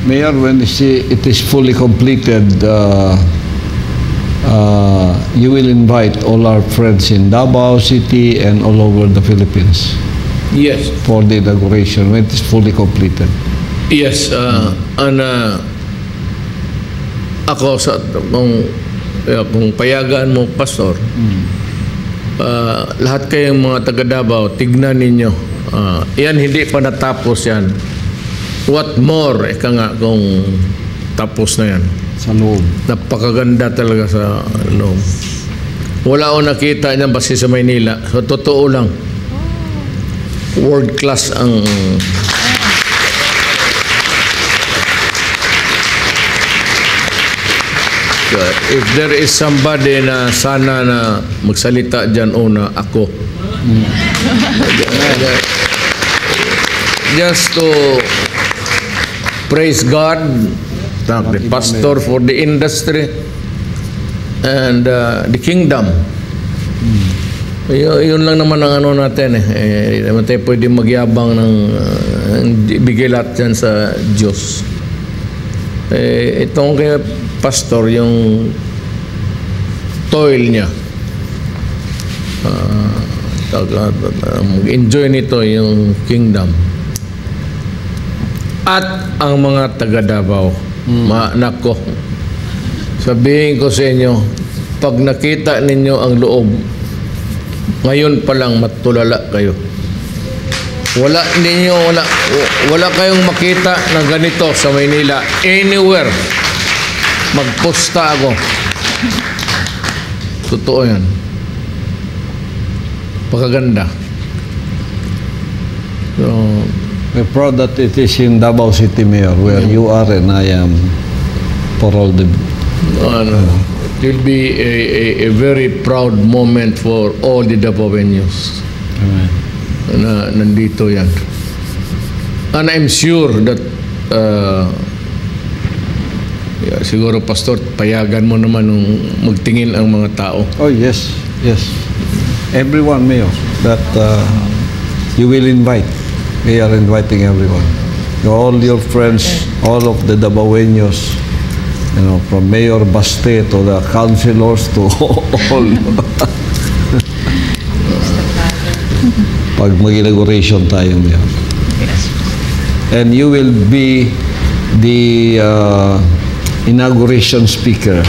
Mayor, when it is fully completed, you will invite all our friends in Davao City and all over the Philippines. Yes. For the inauguration when it is fully completed. Yes, ako sa kung payagan mo, Pastor, lahat kayong mga taga Davao, tignan ninyo. Yan hindi pa natapos yan. What more, ika nga kung tapos na yan. Sa loob. Napakaganda talaga sa loob. Wala akong nakita niyan basta sa Maynila. So, totoo lang. World class ang if there is somebody na sana na magsalita dyan una, ako. Just to praise God, thank the pastor for the industry and the kingdom. Yun lang naman ang ano natin eh. Naman tayo pwede magyabang ng bigay lahat yan sa Diyos. Itong kaya pastor, yung toil niya, mag-enjoy nito yung kingdom. At ang mga taga Davao, nako, sabihin ko sa inyo, pag nakita ninyo ang loob, ngayon pa lang matulala kayo. Wala kayong makita na ganito sa Maynila anywhere. Magposta ako. Totoo yan. Pagkaganda. So, we're proud that it is in Davao City, Mayor, where you are and I am for all the... it will be a very proud moment for all the Davaoenos. Amen. Na nandito yan. And I'm sure that siguro, Pastor, payagan mo naman nung magtingin ang mga tao. Oh, yes. Yes. Everyone, Mayor, that you will invite. We are inviting everyone. All your friends, all of the Davaoenos, you know, from Mayor Baste to the councilors to all. Pag mag-inauguration tayo, Mayor. Yes. And you will be the inauguration speaker.